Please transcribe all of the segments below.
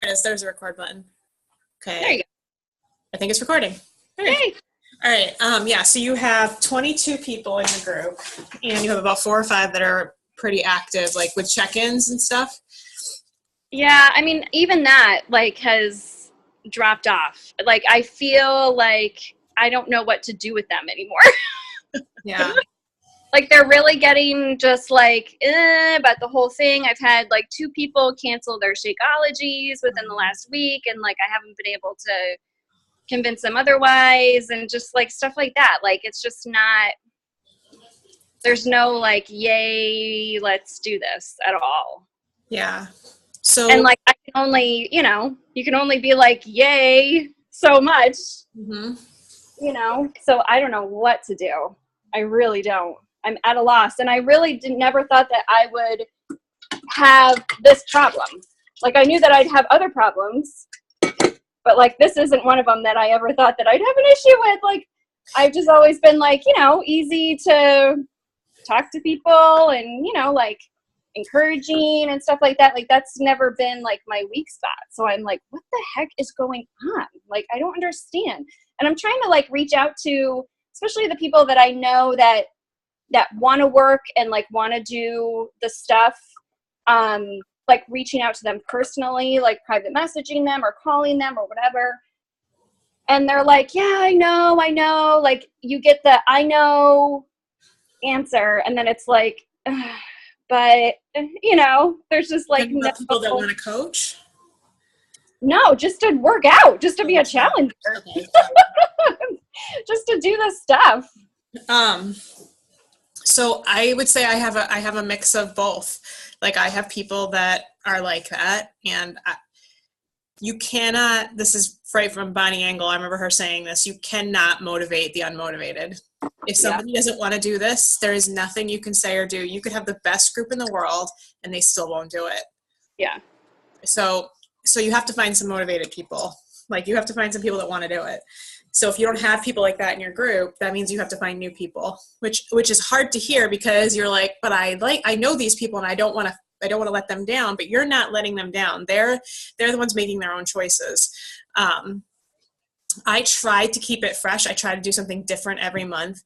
Yes, there's a record button. Okay. There you go. I think it's recording. Hey. All right. Yeah. So you have 22 people in the group, and you have about 4 or 5 that are pretty active, like with check-ins and stuff. Yeah, I mean, even that has dropped off. I feel like I don't know what to do with them anymore. Yeah. They're really getting just about the whole thing. I've had 2 people cancel their Shakeologies within the last week, and I haven't been able to convince them otherwise, and just stuff like that. It's just not, there's no yay, let's do this at all. Yeah. So and I can only, you can only be yay so much. So I don't know what to do. I really don't. I'm at a loss, and I really never thought that I would have this problem. I knew that I'd have other problems, but this isn't one of them that I ever thought that I'd have an issue with. I've just always been easy to talk to people, and encouraging and stuff like that. That's never been my weak spot. So I'm what the heck is going on? I don't understand. And I'm trying to reach out to, especially the people that I know that want to work and want to do the stuff, reaching out to them personally, private messaging them or calling them or whatever. And they're yeah, I know, you get the I know answer, and then it's but there's just no people that want to coach. No, just to work out, just to be a challenger. Okay. Just to do this stuff. So I would say I have a mix of both. I have people that are like that, and you cannot, this is right from Bonnie Engel, I remember her saying this, you cannot motivate the unmotivated. If somebody doesn't want to do this, there is nothing you can say or do. You could have the best group in the world and they still won't do it. Yeah. So you have to find some motivated people. You have to find some people that want to do it. So if you don't have people like that in your group, that means you have to find new people, which is hard to hear, because you're but I know these people and I don't want to let them down, but you're not letting them down. They're the ones making their own choices. I tried to keep it fresh. I tried to do something different every month.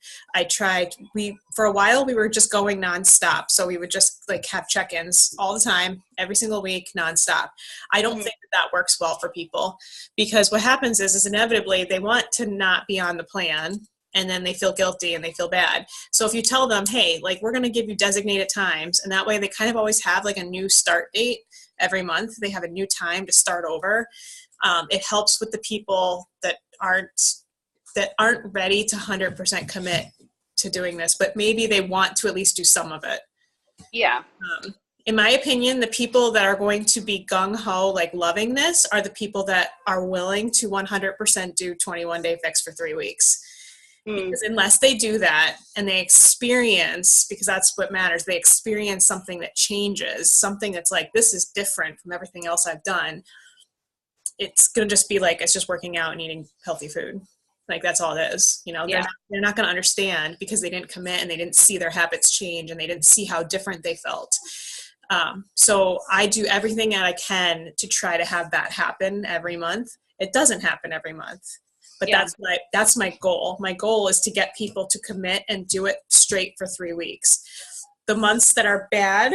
For a while we were just going nonstop. So we would just have check-ins all the time, every single week, nonstop. I don't think that works well for people, because what happens is inevitably they want to not be on the plan, and then they feel guilty and they feel bad. So if you tell them, hey, we're going to give you designated times, and that way they kind of always have a new start date every month. They have a new time to start over. It helps with the people that aren't ready to 100% commit to doing this, but maybe they want to at least do some of it. Yeah. In my opinion, the people that are going to be gung-ho, loving this, are the people that are willing to 100% do 21-day fix for 3 weeks. Because unless they do that and they experience, because that's what matters, they experience something that changes, something that's this is different from everything else I've done, it's going to just be it's just working out and eating healthy food. That's all it is. They're not going to understand, because they didn't commit and they didn't see their habits change and they didn't see how different they felt. So I do everything that I can to try to have that happen every month. It doesn't happen every month, but that's my goal. My goal is to get people to commit and do it straight for 3 weeks. The months that are bad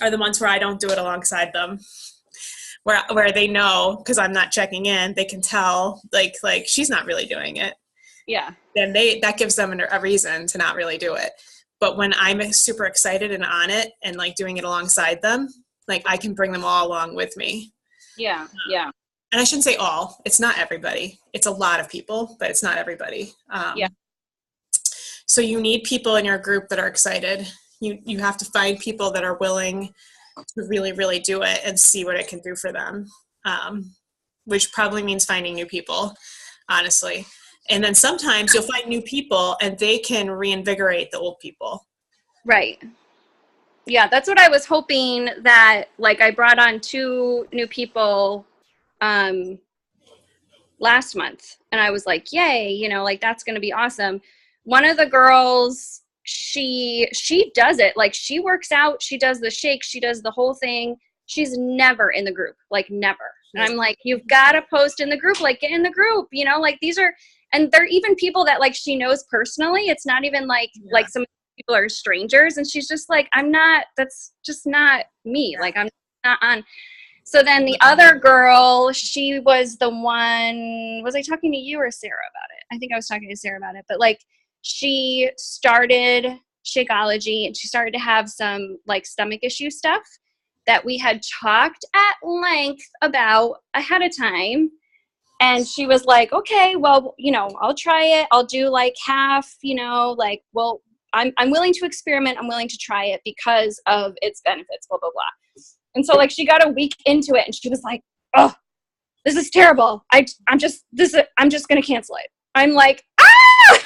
are the months where I don't do it alongside them. Where they know, because I'm not checking in, they can tell she's not really doing it. Yeah. Then that gives them a reason to not really do it. But when I'm super excited and on it and doing it alongside them, I can bring them all along with me. Yeah. Yeah. And I shouldn't say all. It's not everybody. It's a lot of people, but it's not everybody. Yeah. So you need people in your group that are excited. You have to find people that are willing to really, really do it and see what it can do for them, which probably means finding new people, honestly. And then sometimes you'll find new people and they can reinvigorate the old people. Right. Yeah, that's what I was hoping, that I brought on 2 new people last month, and I was yay, that's going to be awesome. One of the girls, she does it. She works out, she does the shake, she does the whole thing. she's never in the group, like never. And I'm like, you've got to post in the group, like get in the group, you know, like these are, and they're even people that like she knows personally. It's not even like, like some people are strangers, and she's just like, I'm not, that's just not me. Like I'm not on. So then the other girl, she was the one, was I talking to you or Sarah about it? I think I was talking to Sarah about it, but like she started Shakeology and she started to have some like stomach issue stuff that we had talked at length about ahead of time. And she was like, okay, well, you know, I'll try it. I'll do like half, you know, like, well, I'm willing to experiment. I'm willing to try it because of its benefits, blah, blah, blah. And so like she got a week into it and she was like, oh, this is terrible. I'm just going to cancel it. I'm like, ah,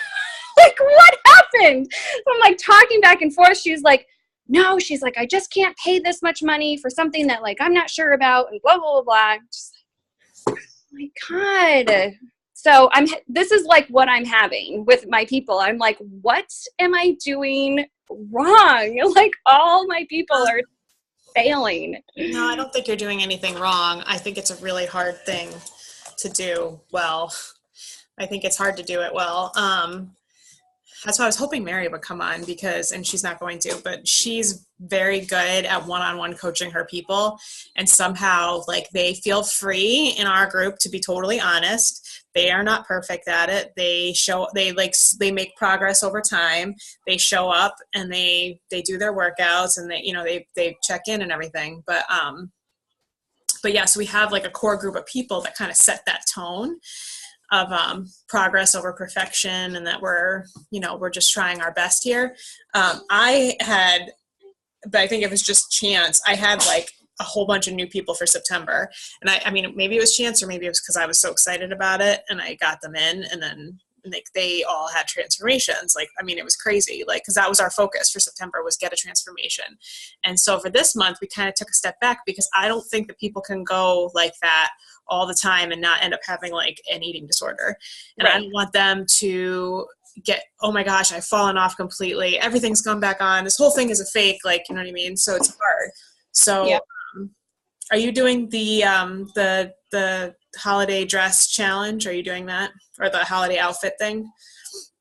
like what happened? So I'm like talking back and forth. She's like, no, she's like, I just can't pay this much money for something that like I'm not sure about and blah, blah, blah, blah. I'm just like, oh my God. So this is like what I'm having with my people. I'm like, what am I doing wrong? Like all my people are failing. No, I don't think you're doing anything wrong. I think it's a really hard thing to do well. I think it's hard to do it well. That's why I was hoping Mary would come on and she's not going to, but she's very good at one-on-one coaching her people. And somehow like they feel free in our group to be totally honest. They are not perfect at it. They make progress over time. They show up and they do their workouts and they check in and everything. But yeah, so we have like a core group of people that kind of set that tone of progress over perfection, and that we're just trying our best here. But I think it was just chance. I had like a whole bunch of new people for September, and I mean, maybe it was chance or maybe it was because I was so excited about it and I got them in, and then like they all had transformations. Like, I mean, it was crazy, like, because that was our focus for September, was get a transformation. And so for this month, we kind of took a step back because I don't think that people can go like that all the time and not end up having like an eating disorder. And right. I don't want them to get, oh my gosh, I've fallen off completely. Everything's come back on. This whole thing is a fake, like, you know what I mean? So it's hard. So yep. Are you doing the holiday dress challenge? Are you doing that? Or the holiday outfit thing?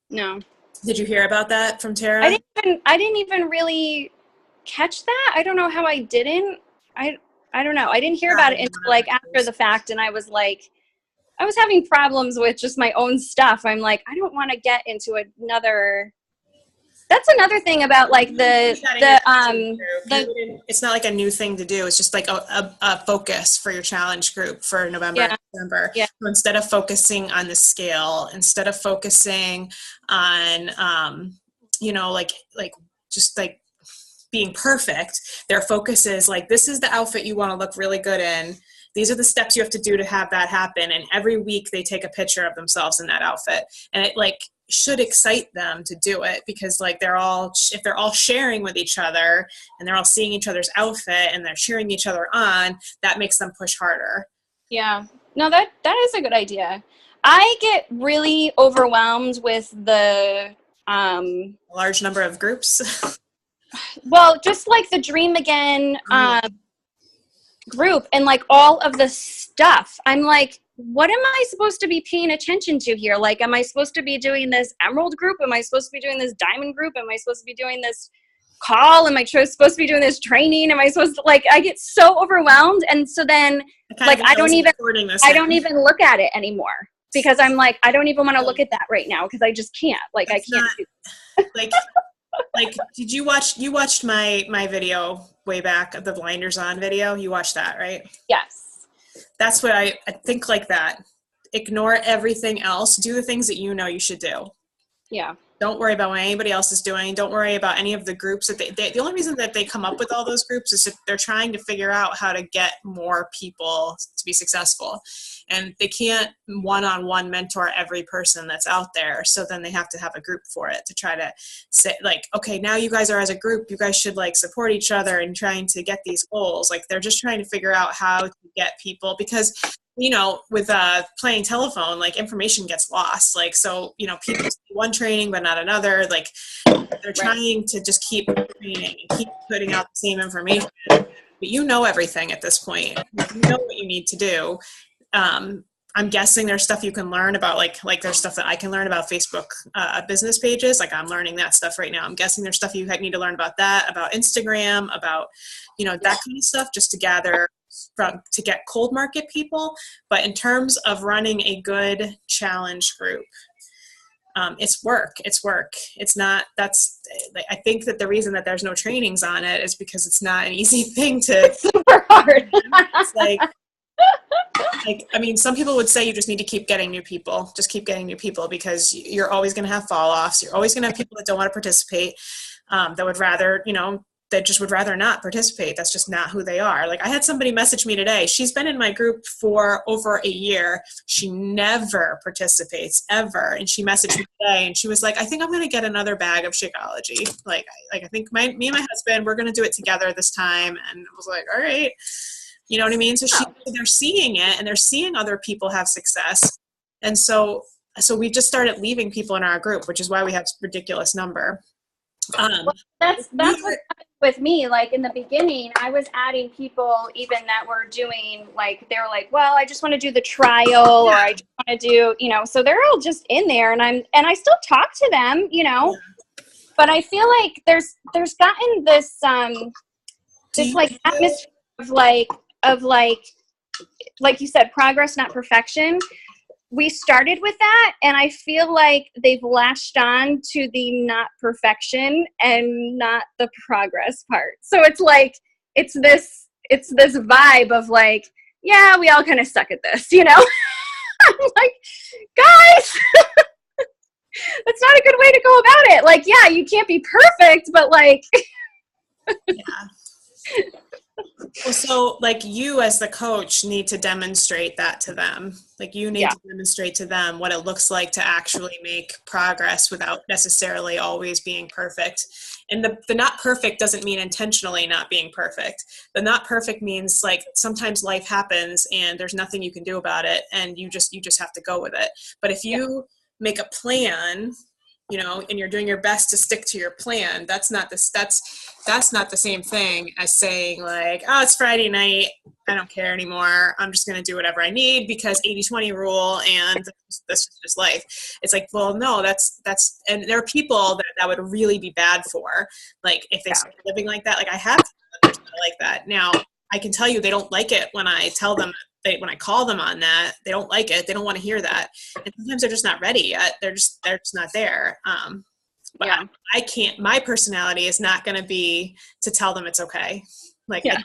No. Did you hear about that from Tara? I didn't even really catch that. I don't know how I didn't. I don't know. I didn't hear about it until like after the fact, and I was like, I was having problems with just my own stuff. I'm like, I don't want to get into another. That's another thing about like it's not like a new thing to do. It's just like a focus for your challenge group for November and December. Yeah. So instead of focusing on the scale, instead of focusing on, just like being perfect, their focus is like, this is the outfit you want to look really good in. These are the steps you have to do to have that happen. And every week they take a picture of themselves in that outfit. And it like should excite them to do it, because like if they're all sharing with each other and they're all seeing each other's outfit and they're cheering each other on, that makes them push harder. Yeah. No, that is a good idea. I get really overwhelmed with the large number of groups. Well, just like the Dream Again group and like all of the stuff. I'm like, what am I supposed to be paying attention to here? Like, am I supposed to be doing this Emerald group? Am I supposed to be doing this Diamond group? Am I supposed to be doing this call? Am I supposed to be doing this training? Am I supposed to, like, I get so overwhelmed. And so then like, I don't even look at it anymore, because I'm like, I don't even want to look at that right now, because I just can't, like, I can't do like, like, did you watched my video way back, the blinders on video? You watched that, right? Yes. That's what I think, like that. Ignore everything else. Do the things that you know you should do. Yeah. Don't worry about what anybody else is doing. Don't worry about any of the groups that the only reason that they come up with all those groups is that they're trying to figure out how to get more people to be successful. And they can't one-on-one mentor every person that's out there. So then they have to have a group for it to try to say, like, okay, now you guys are as a group, you guys should like support each other in trying to get these goals. Like, they're just trying to figure out how to get people, because with playing telephone, like, information gets lost. Like, so, people see one training, but not another. Like, they're trying to just keep training and keep putting out the same information. but you know everything at this point. You know what you need to do. I'm guessing there's stuff you can learn about, like there's stuff that I can learn about Facebook business pages. Like I'm learning that stuff right now. I'm guessing there's stuff you need to learn about that, about Instagram, about, that kind of stuff, just to to get cold market people. But in terms of running a good challenge group, it's work. It's not, I think that the reason that there's no trainings on it is because it's not an easy thing to. It's super hard. It's I mean, some people would say you just need to keep getting new people. Just keep getting new people, because you're always going to have fall offs. You're always going to have people that don't want to participate, that would rather, that just would rather not participate. That's just not who they are. Like I had somebody message me today. She's been in my group for over a year. She never participates ever. And she messaged me today and she was like, I think I'm going to get another bag of Shakeology. I think me and my husband, we're going to do it together this time. And I was like, all right. You know what I mean? So they're seeing it and they're seeing other people have success. And so we just started leaving people in our group, which is why we have a ridiculous number. Well, that's what happened with me. Like in the beginning, I was adding people even that were doing, like, they were like, well, I just want to do the trial, or I just want to do, so they're all just in there, and I still talk to them, but I feel like there's gotten this like atmosphere of like you said, progress, not perfection. We started with that, and I feel like they've latched on to the not perfection and not the progress part. So it's like, it's this vibe of like, yeah, we all kind of suck at this, I'm like, guys, that's not a good way to go about it. Like, yeah, you can't be perfect, but like, yeah. Well, so like you as the coach need to demonstrate that to them. Like you need to demonstrate to them what it looks like to actually make progress without necessarily always being perfect. And the not perfect doesn't mean intentionally not being perfect. The not perfect means like sometimes life happens and there's nothing you can do about it, and you just have to go with it. But if you make a plan, and you're doing your best to stick to your plan, that's not the same thing as saying like, oh, it's Friday night, I don't care anymore, I'm just going to do whatever I need because 80-20 rule, and this is just life. It's like, well, no, that's and there are people that would really be bad for, like if they start living like that. Like I have others that are like that. Now I can tell you they don't like it when I tell them, when I call them on that, they don't like it. They don't want to hear that. And sometimes they're just not ready yet. They're just not there. But I can't, my personality is not going to be to tell them it's okay. Like I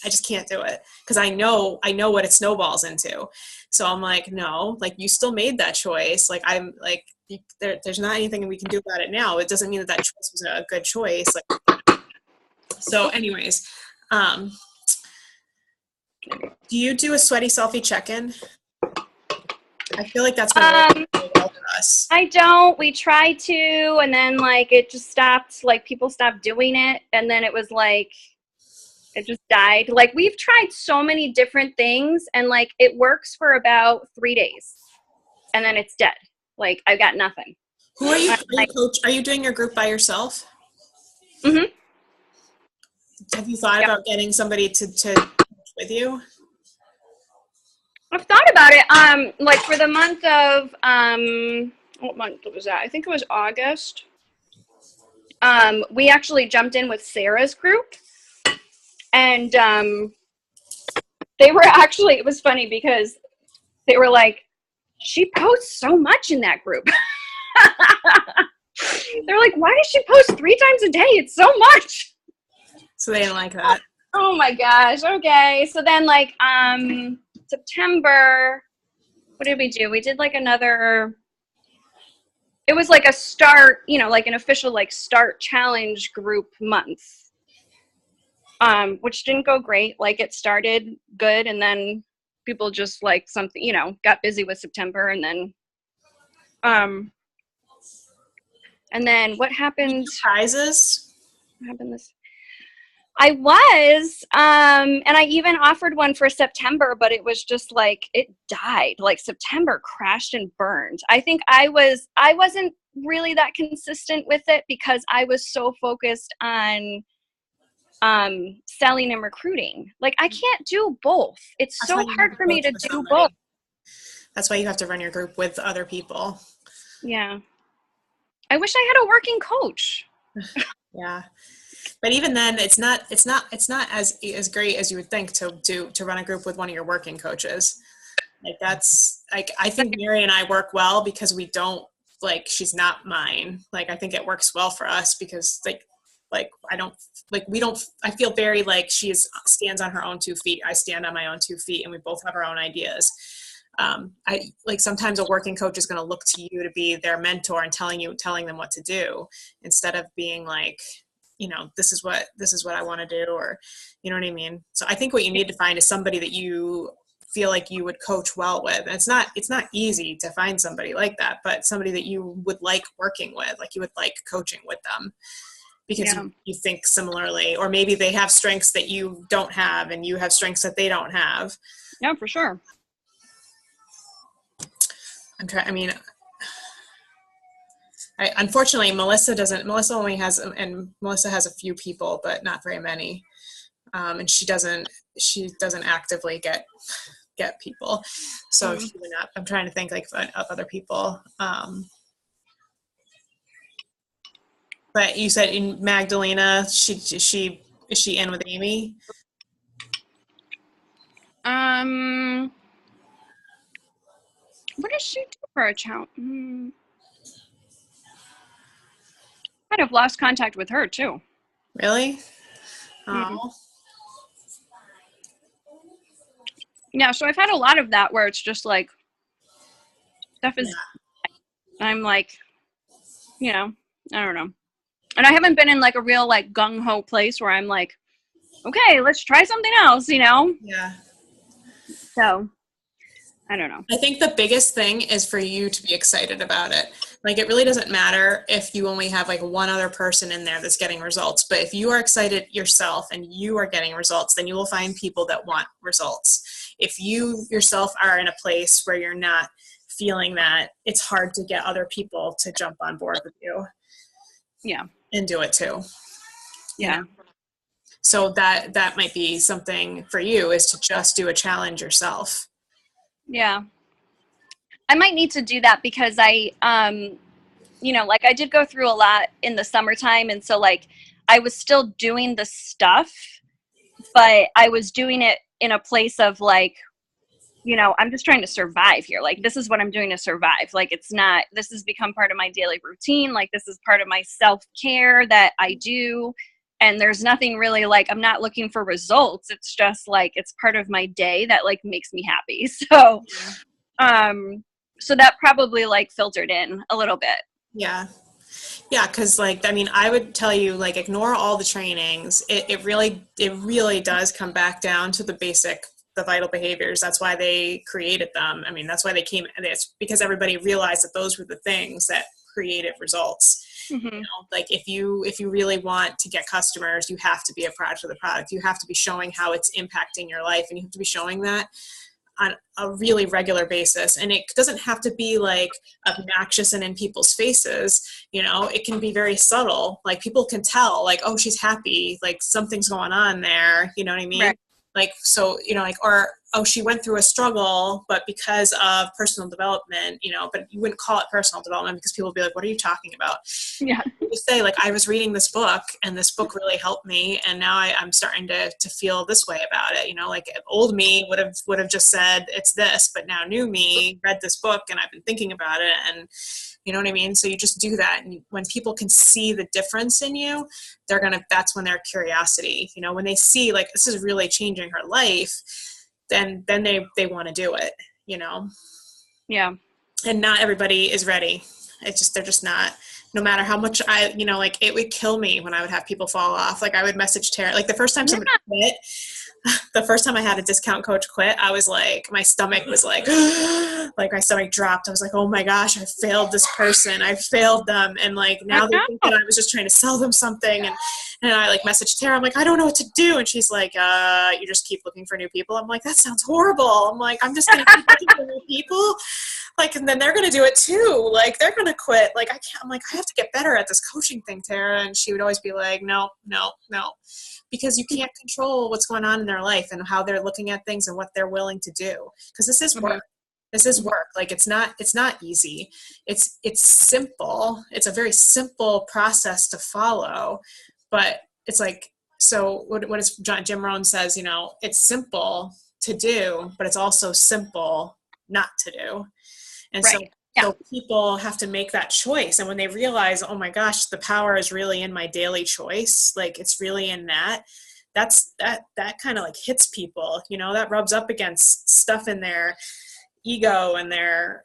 just can't do it. Cause I know what it snowballs into. So I'm like, no, like you still made that choice. Like I'm like, there's not anything we can do about it now. It doesn't mean that choice was a good choice. Like, so anyways, do you do a sweaty selfie check-in? I feel like that's been really well for us. I don't. We tried to, and then like it just stopped. Like people stopped doing it, and then it was like it just died. Like we've tried so many different things, and like it works for about 3 days, and then it's dead. Like I've got nothing. Who are you? Coach? Are you doing your group by yourself? Mm-hmm. Have you thought about getting somebody to coach with you? I've thought about it. Like for the month of what month was that? I think it was August. We actually jumped in with Sarah's group, and they were actually, it was funny because they were like, she posts so much in that group. They're like, why does she post 3 times a day? It's so much. So they didn't like that. Oh my gosh. Okay. So then like September, what did we do? We did like another, it was like a start, like an official like start challenge group month, which didn't go great. Like it started good, and then people just like something, got busy with September, and then what happened? Prizes? What happened this? I was, and I even offered one for September, but it was just like, it died. Like September crashed and burned. I think I wasn't really that consistent with it because I was so focused on selling and recruiting. Like, I can't do both. It's That's why so you have hard to for me coach to with do somebody. both. That's why you have to run your group with other people. Yeah. I wish I had a working coach. Yeah. But even then, it's not as great as you would think to run a group with one of your working coaches. Like, that's like, I think Mary and I work well because we don't, like, she's not mine. Like, I think it works well for us because I don't, like, we don't, I feel very like stands on her own 2 feet. I stand on my own 2 feet, and we both have our own ideas. I like, sometimes a working coach is going to look to you to be their mentor and telling them what to do, instead of being like, this is what I want to do, or, you know what I mean? So I think what you need to find is somebody that you feel like you would coach well with. And it's not easy to find somebody like that, but somebody that you would like working with, like you would like coaching with them, because you think similarly, or maybe they have strengths that you don't have and you have strengths that they don't have. Yeah, for sure. Unfortunately, Melissa has a few people, but not very many. And she doesn't actively get people. So she would not, I'm trying to think like of other people. But you said in Magdalena, is she in with Amy? What does she do for a account? Kind of lost contact with her too. Really? Oh. Yeah, so I've had a lot of that where it's just like stuff is, I'm like, I don't know. And I haven't been in like a real like gung-ho place where I'm like, okay, let's try something else, Yeah. So I don't know. I think the biggest thing is for you to be excited about it. Like, it really doesn't matter if you only have like one other person in there that's getting results, but if you are excited yourself and you are getting results, then you will find people that want results. If you yourself are in a place where you're not feeling that, it's hard to get other people to jump on board with you. Yeah. And do it too. Yeah. So that might be something for you, is to just do a challenge yourself. Yeah. I might need to do that because I, like I did go through a lot in the summertime. And so like I was still doing the stuff, but I was doing it in a place of like, I'm just trying to survive here. Like, this is what I'm doing to survive. Like, this has become part of my daily routine. Like, this is part of my self-care that I do. And there's nothing really like, I'm not looking for results. It's just like, it's part of my day that like makes me happy. So, so that probably like filtered in a little bit. Yeah. Yeah. Cause like, I mean, I would tell you, like, ignore all the trainings. It really does come back down to the vital behaviors. That's why they created them. I mean, that's why it's because everybody realized that those were the things that created results. Mm-hmm. Like, if you really want to get customers, you have to be a product of the product. You have to be showing how it's impacting your life, and you have to be showing that on a really regular basis. And it doesn't have to be like obnoxious and in people's faces. It can be very subtle. Like, people can tell, like, oh, she's happy, like something's going on there. You know what I mean? Right. Like, so, or, oh, she went through a struggle, but because of personal development, but you wouldn't call it personal development because people would be like, what are you talking about? Yeah. You say, like, I was reading this book and this book really helped me, and now I'm starting to feel this way about it. Like, old me would have just said it's this, but now new me read this book and I've been thinking about it, and you know what I mean? So you just do that. And when people can see the difference in you, that's when their curiosity, when they see like, this is really changing her life, then they want to do it, Yeah. And not everybody is ready. They're just not. No matter how much like, it would kill me when I would have people fall off. Like, I would message Tara, like the first time somebody quit, the first time I had a discount coach quit, I was like, my stomach was like, like my stomach dropped. I was like, oh my gosh, I failed this person. I failed them. And like, now they think that I was just trying to sell them something. And I like messaged Tara. I'm like, I don't know what to do. And she's like, you just keep looking for new people. I'm like, that sounds horrible. I'm like, I'm just going to keep looking for new people. like, and then they're going to do it too. Like, they're going to quit. Like, I can't, I'm like, I have to get better at this coaching thing, Tara. And she would always be like, no, no, no, because you can't control what's going on in their life and how they're looking at things and what they're willing to do. Because this is work. This is work. Like, it's not easy. It's simple. It's a very simple process to follow, but it's like, so what is Jim Rohn says, you know, it's simple to do, but it's also simple not to do. And Right. so people have to make that choice. And when they realize, oh my gosh, the power is really in my daily choice, like it's really in that, that kind of like hits people, you know, that rubs up against stuff in their ego and their,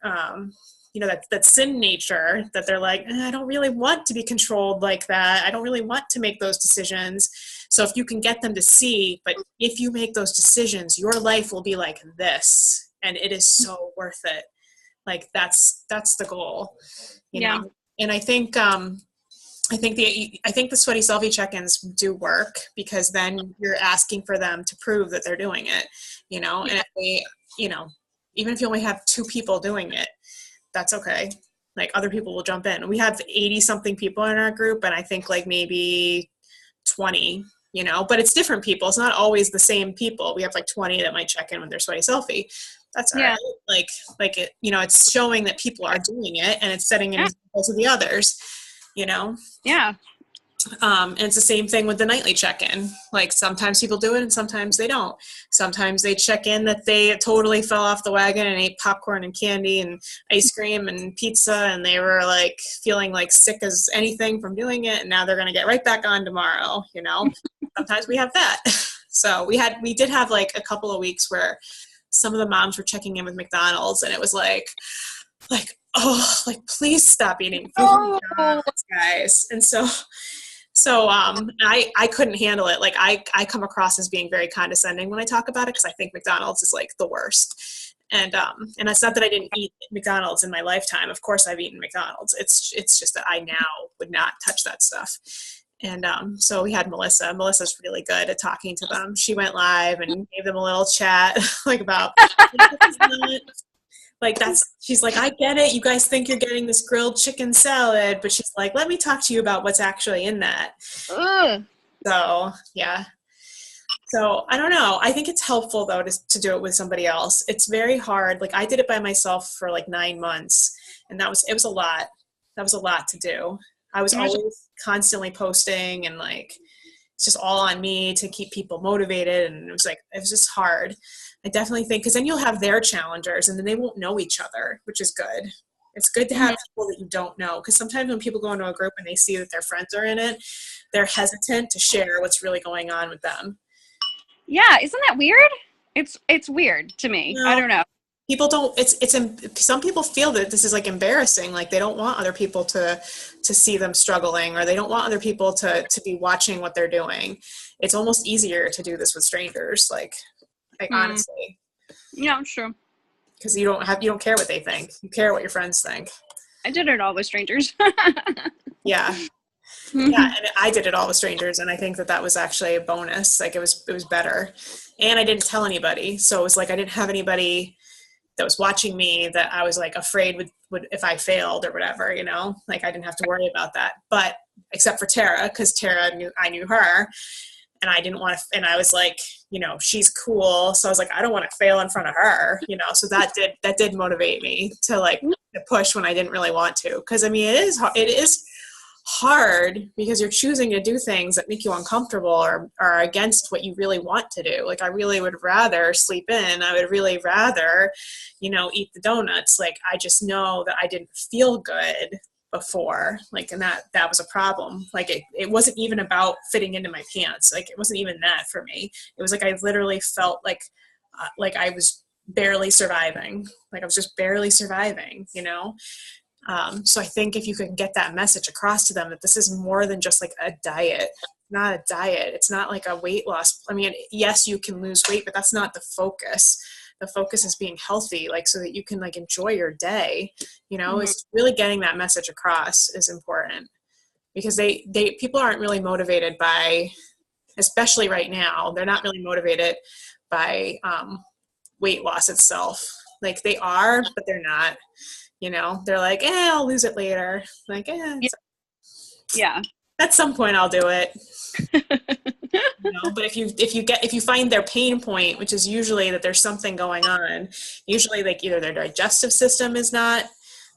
you know, that sin nature that they're like, I don't really want to be controlled like that. I don't really want to make those decisions. So if you can get them to see, but if you make those decisions, your life will be like this, and it is so worth it. Like that's the goal, you know? And I think the Sweaty Selfie check-ins do work, because then you're asking for them to prove that they're doing it, you know, and if they, you know, even if you only have 2 people doing it, that's okay. Like, other people will jump in. We have 80 something people in our group, and I think like maybe 20, you know, but it's different people. It's not always the same people. We have like 20 that might check in with their Sweaty Selfie. That's all right. Like it, you know, it's showing that people are doing it, and it's setting an example to the others, you know? Yeah. And it's the same thing with the nightly check-in. Like, sometimes people do it and sometimes they don't. Sometimes they check in that they totally fell off the wagon and ate popcorn and candy and ice cream and pizza, and they were like feeling like sick as anything from doing it, and now they're going to get right back on tomorrow, you know? Sometimes we have that. So we did have like a couple of weeks where some of the moms were checking in with McDonald's, and it was like, oh, like, please stop eating food from McDonald's, guys. And so I couldn't handle it. Like, I come across as being very condescending when I talk about it, because I think McDonald's is like the worst. And it's not that I didn't eat McDonald's in my lifetime. Of course I've eaten McDonald's. It's just that I now would not touch that stuff. And so we had Melissa. Melissa's really good at talking to them. She went live and gave them a little chat, like, about like, she's like, I get it. You guys think you're getting this grilled chicken salad, but she's like, let me talk to you about what's actually in that. So, yeah. So I don't know. I think it's helpful though to do it with somebody else. It's very hard. Like, I did it by myself for like 9 months, and it was a lot. That was a lot to do. I was always constantly posting, and like, it's just all on me to keep people motivated. And it was just hard. I definitely think, because then you'll have their challengers, and then they won't know each other, which is good. It's good to have people that you don't know, because sometimes when people go into a group and they see that their friends are in it, they're hesitant to share what's really going on with them. Yeah, isn't that weird? It's weird to me. No, I don't know. People don't. Some people feel that this is like embarrassing. Like, they don't want other people to see them struggling, or they don't want other people to be watching what they're doing. It's almost easier to do this with strangers. Like honestly. Yeah, sure. Because you don't care what they think. You care what your friends think. I did it all with strangers. Yeah. Yeah, and I did it all with strangers, and I think that was actually a bonus. Like, it was better. And I didn't tell anybody. So it was like I didn't have anybody that was watching me that I was like afraid would if I failed or whatever, you know? Like, I didn't have to worry about that. But except for Tara, because Tara I knew her, and I didn't want to, and I was like, you know, she's cool. So I was like, I don't want to fail in front of her, you know? So that did motivate me to like to push when I didn't really want to. Cause I mean, it is hard, because you're choosing to do things that make you uncomfortable or are against what you really want to do. Like, I really would rather sleep in. I would really rather, you know, eat the donuts. Like, I just know that I didn't feel good before, like, and that was a problem. Like, it wasn't even about fitting into my pants. Like, it wasn't even that for me. It was like I literally felt like I was barely surviving. Like, I was just barely surviving, you know? So I think if you can get that message across to them that this is more than just like a diet, not a diet. It's not like a weight loss. I mean, yes, you can lose weight, but that's not the focus. The focus is being healthy, like, so that you can like enjoy your day, you know. It's really getting that message across is important, because people aren't really motivated by, especially right now, they're not really motivated by weight loss itself. Like they are, but they're not. You know, they're like, I'll lose it later. Like, Yeah. at some point I'll do it. You know, but if you find their pain point, which is usually that there's something going on, usually like either their digestive system is not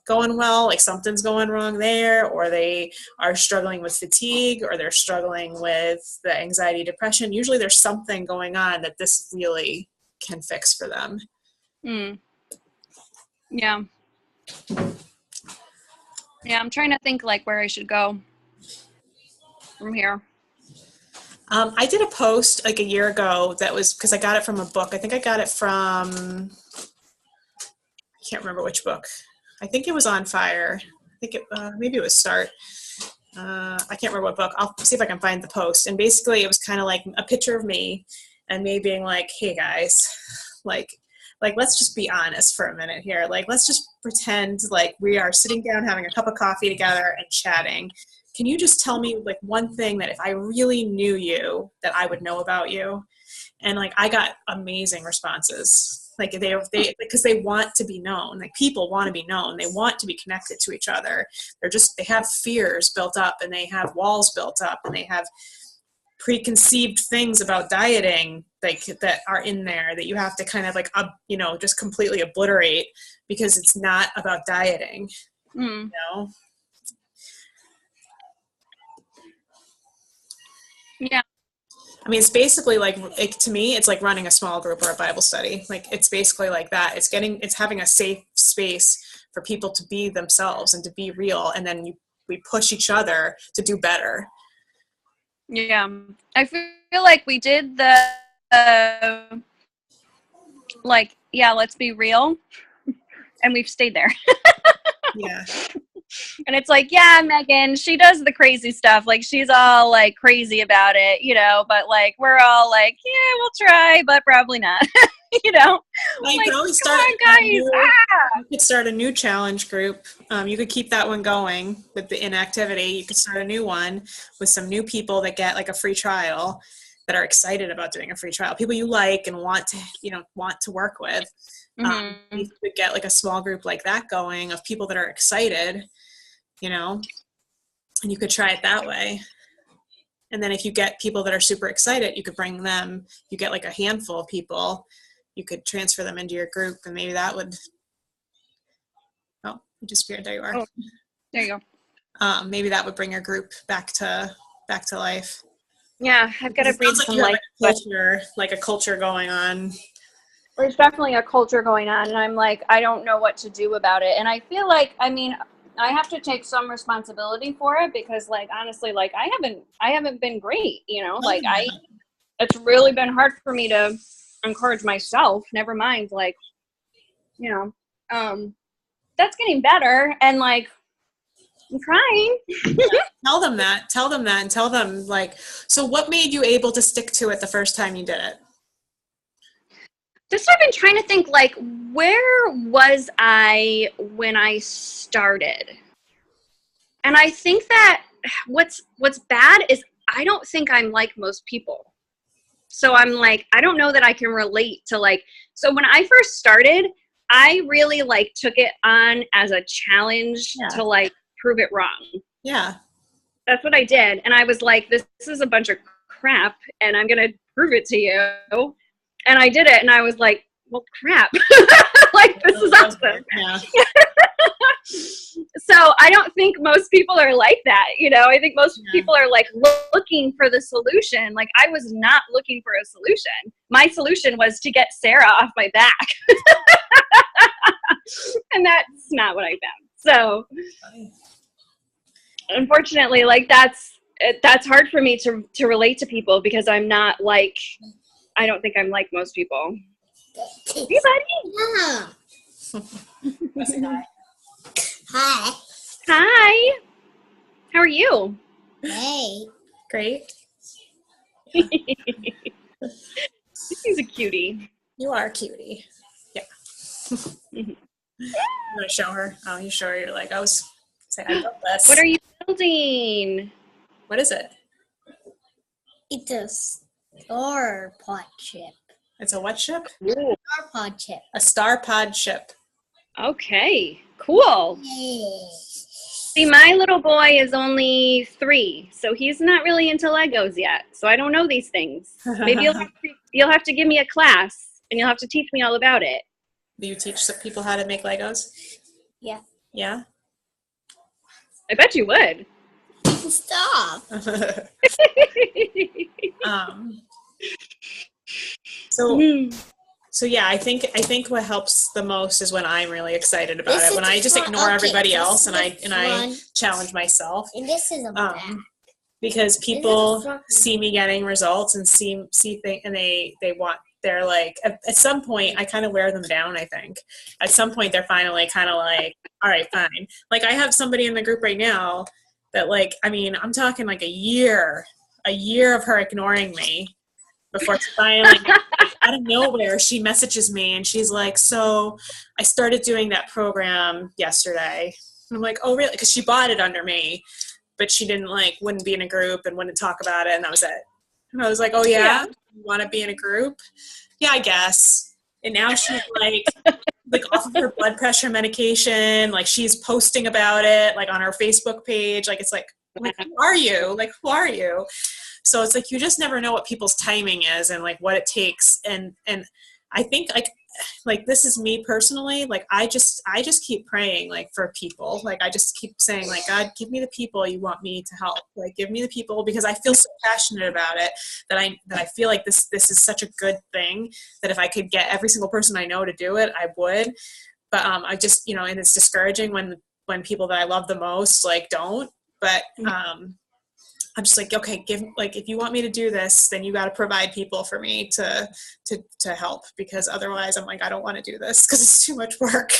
going well, like something's going wrong there, or they are struggling with fatigue, or they're struggling with the anxiety, depression. Usually there's something going on that this really can fix for them. Yeah. Yeah, I'm trying to think like where I should go from here. I did a post like a year ago that was because I got it from a book. I think I got it from, I can't remember which book. I think it was On Fire. I think maybe it was Start. I can't remember what book. I'll see if I can find the post. And basically it was kind of like a picture of me and me being like, hey guys, like let's just be honest for a minute here. Like let's just pretend like we are sitting down having a cup of coffee together and chatting. Can you just tell me like one thing that if I really knew you that I would know about you? And like I got amazing responses. Like they because they want to be known. Like people want to be known. They want to be connected to each other. They have fears built up, and they have walls built up, and they have preconceived things about dieting like that are in there that you have to kind of like just completely obliterate because it's not about dieting. You know? Yeah. I mean, it's basically like, to me, it's like running a small group or a Bible study. Like it's basically like that. It's having a safe space for people to be themselves and to be real. And then we push each other to do better. Yeah. I feel like we did the, let's be real. And we've stayed there. Yeah. And it's like, yeah, Megan, she does the crazy stuff. Like she's all like crazy about it, but like we're all like, yeah, we'll try, but probably not. You like, could always start, guys. You could start a new challenge group. You could keep that one going with the inactivity. You could start a new one with some new people that get like a free trial, that are excited about doing a free trial. People you like and want to work with. You could get like a small group like that going of people that are excited, and you could try it that way. And then if you get people that are super excited, you could bring them, you get like a handful of people, you could transfer them into your group, and maybe that would, you disappeared. There you are. Oh, there you go. Maybe that would bring your group back to life. Yeah, I've got to breathe some life. Like a culture going on. There's definitely a culture going on, and I'm like, I don't know what to do about it. And I feel like, I have to take some responsibility for it because, like, honestly, like I haven't been great, like it's really been hard for me to encourage myself. Never mind, like, that's getting better, and like I'm trying. Tell them that, and tell them like, so what made you able to stick to it the first time you did it? Just I've been trying to think, like, where was I when I started? And I think that what's bad is I don't think I'm like most people. So I'm like, I don't know that I can relate to like, so when I first started, I really like took it on as a challenge to like prove it wrong. Yeah. That's what I did. And I was like, this is a bunch of crap and I'm going to prove it to you. And I did it, and I was like, well, crap. Like, this is awesome. Yeah. So I don't think most people are like that, I think most people are, like, looking for the solution. Like, I was not looking for a solution. My solution was to get Sarah off my back. And that's not what I found. So, unfortunately, like, that's hard for me to relate to people because I'm not, like... I don't think I'm like most people. Hey, buddy. Yeah. Hi. Hi. How are you? Hey. Great. He's a cutie. You are a cutie. Yeah. You want to show her? Oh, you show her. You're like, I was saying, I love this. What are you building? What is it? It's a store pot chip. It's a what ship? Our pod chip. A star pod ship. Okay, cool. Yay. See, my little boy is only 3, so he's not really into Legos yet. So I don't know these things. Maybe you'll have to give me a class, and you'll have to teach me all about it. Do you teach some people how to make Legos? Yeah. Yeah? I bet you would. Stop. So yeah, I think what helps the most is when I'm really excited about This it. When is I just fun. ignore Okay, everybody this else is and the I fun. challenge myself. And this is a bag. Because people front. see me getting results and see things, and they're like, at some point I kind of wear them down. I think at some point they're finally kind of like, all right, fine. Like I have somebody in the group right now that like, I mean, I'm talking like a year of her ignoring me before she finally out of nowhere she messages me and she's like, so I started doing that program yesterday. And I'm like, oh really? Because she bought it under me, but she wouldn't be in a group and wouldn't talk about it, and that was it. And I was like, oh yeah? You want to be in a group? Yeah, I guess. And now she's like off of her blood pressure medication, like she's posting about it like on her Facebook page. Like it's like who are you? Like who are you? So it's like you just never know what people's timing is and like what it takes. And I think like this is me personally, like I just keep praying like for people. Like I just keep saying like, God, give me the people you want me to help. Like give me the people, because I feel so passionate about it that I feel like this is such a good thing that if I could get every single person I know to do it, I would. But I just, and it's discouraging when people that I love the most like don't. But I'm just like, okay, if you want me to do this, then you got to provide people for me to help, because otherwise I'm like, I don't want to do this because it's too much work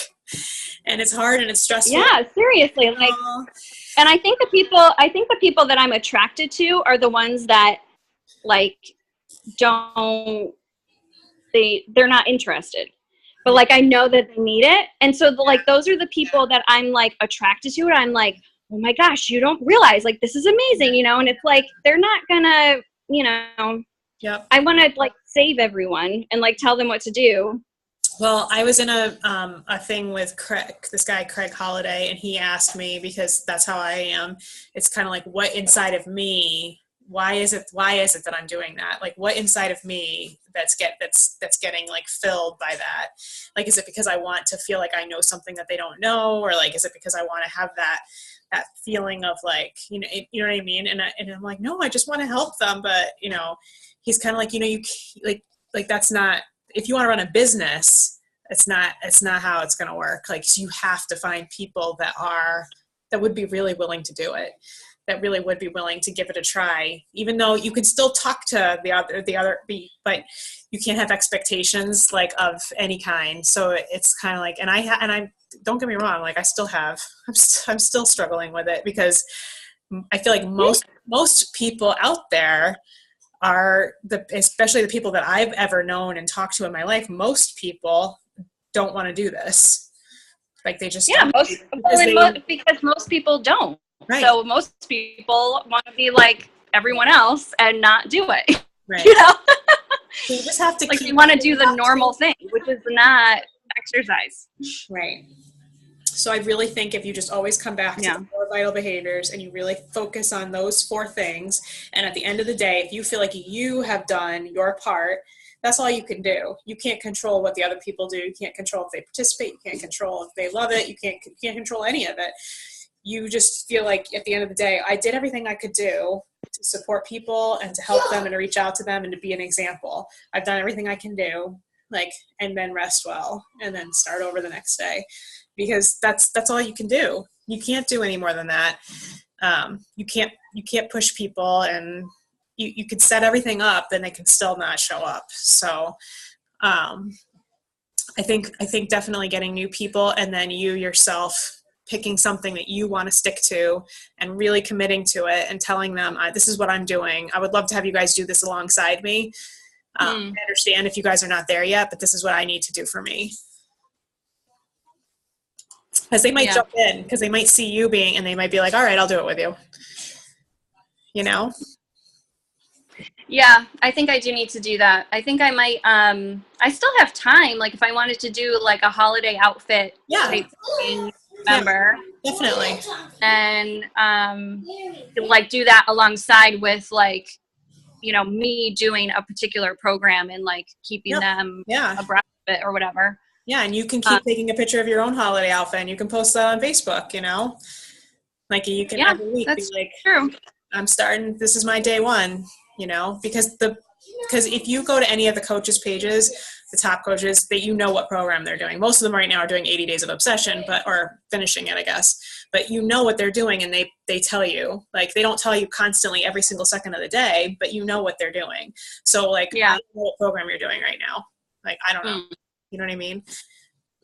and it's hard and it's stressful. Yeah, seriously. Like, and I think the people that I'm attracted to are the ones that like they're not interested, but like I know that they need it, and so like those are the people that I'm like attracted to, and I'm like, oh my gosh, you don't realize like this is amazing, and it's like they're not gonna, Yep. I want to like save everyone and like tell them what to do. Well, I was in a thing with this guy Craig Holiday, and he asked me, because that's how I am. It's kind of like, what inside of me? Why is it that I'm doing that? Like, what inside of me that's getting like filled by that? Like, is it because I want to feel like I know something that they don't know, or like, is it because I want to have that feeling of like, you know what I mean? And I'm like, no, I just want to help them. But, he's kind of like, you like, that's not, if you want to run a business, it's not how it's going to work. Like, so you have to find people that would be really willing to do it, that really would be willing to give it a try, even though you can still talk to the other, but you can't have expectations like of any kind. So it's kind of like, and I don't get me wrong, like I'm still struggling with it, because I feel like most people out there especially the people that I've ever known and talked to in my life, most people don't want to do this. Like they just don't, because most people don't. Right. So most people want to be like everyone else and not do it. Right. So you just have to like you want to do the normal thing, which is not exercise. Right. So I really think if you just always come back to the 4 vital behaviors and you really focus on those 4 things, and at the end of the day, if you feel like you have done your part, that's all you can do. You can't control what the other people do. You can't control if they participate. You can't control if they love it. You can't control any of it. You just feel like at the end of the day, I did everything I could do to support people and to help them and to reach out to them and to be an example. I've done everything I can do, and then rest well and then start over the next day, because that's all you can do. You can't do any more than that. You can't push people, and you could set everything up and they can still not show up. So I think definitely getting new people, and then you yourself picking something that you want to stick to and really committing to it and telling them, this is what I'm doing. I would love to have you guys do this alongside me. I understand if you guys are not there yet, but this is what I need to do for me. Because they might jump in, because they might see you and they might be like, all right, I'll do it with you. Yeah, I think I do need to do that. I think I might, I still have time. Like if I wanted to do like a holiday outfit Yeah. type in November Definitely. and, like do that alongside with like, you know, me doing a particular program and like keeping Yep. them Yeah. abreast of it or whatever. Yeah, and you can keep taking a picture of your own holiday outfit and you can post that on Facebook, you know? Like you can Yeah, every week be that's like, true. I'm starting, this is my day one, you know? Because if you go to any of the coaches' pages, the top coaches, that you know what program they're doing. Most of them right now are doing 80 Days of Obsession, or finishing it, I guess. But you know what they're doing, and they tell you. Like, they don't tell you constantly every single second of the day, but you know what they're doing. So, like, Yeah. I don't know what program you're doing right now. Like, I don't know. You know what I mean?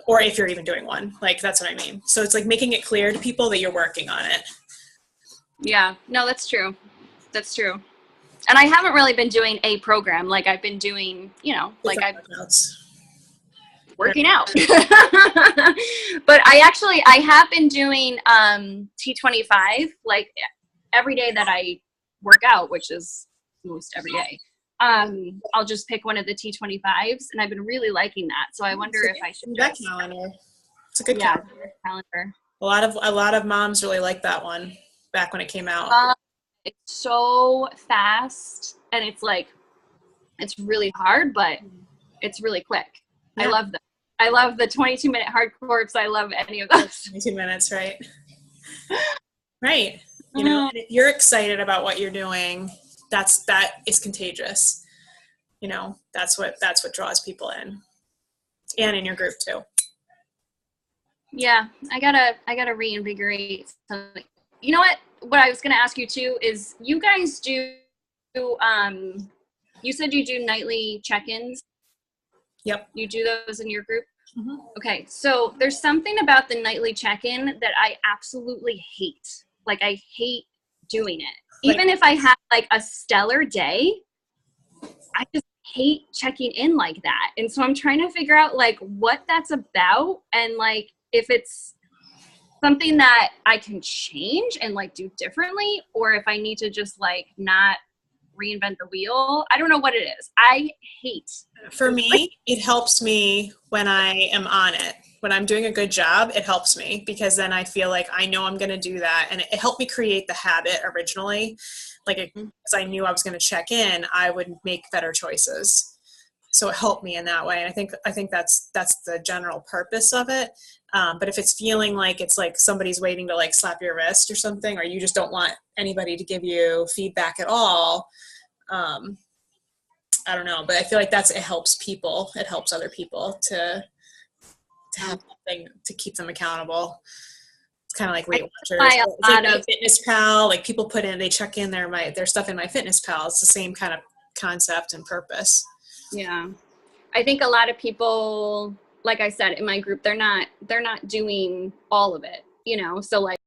Or if you're even doing one. Like, that's what I mean. So it's like making it clear to people that you're working on it. Yeah, no, that's true. That's true. And I haven't really been doing a program. Like I've been doing, you know, like I'm working out. But I have been doing T25 like every day that I work out, which is most every day. I'll just pick one of the T25s and I've been really liking that. So I wonder if I should that just calendar. It's a good calendar. A lot of moms really like that one back when it came out. It's so fast and it's like it's really hard, but it's really quick. Yeah. I love them. I love the 22-minute hardcore. I love any of those. 22 minutes, right? Right. You know, and if you're excited about what you're doing, that is contagious. You know, that's what draws people in, and in your group too. Yeah, I gotta reinvigorate something. You know what I was gonna ask you too is you guys do you said you do nightly check-ins. Yep. You do those in your group? Mm-hmm. Okay, so there's something about the nightly check-in that I absolutely hate. Like I hate doing it. Even if I have like a stellar day, I just hate checking in like that. And so I'm trying to figure out like what that's about and like if it's something that I can change and like do differently or if I need to just like not reinvent the wheel. I don't know what it is. I hate. For me, it helps me when I am on it. When I'm doing a good job, it helps me because then I feel like I know I'm going to do that. And it helped me create the habit originally. Like, because I knew I was going to check in, I would make better choices. So it helped me in that way. And I think that's the general purpose of it. But if it's feeling like it's like somebody's waiting to like slap your wrist or something, or you just don't want anybody to give you feedback at all, I don't know, but I feel like it helps people. It helps other people to have something to keep them accountable. It's kind of like Weight Watchers. It's like my Fitness Pal. Like people they check in their stuff in My Fitness Pal. It's the same kind of concept and purpose. Yeah. I think a lot of people, like I said, in my group, they're not doing all of it, you know? So like,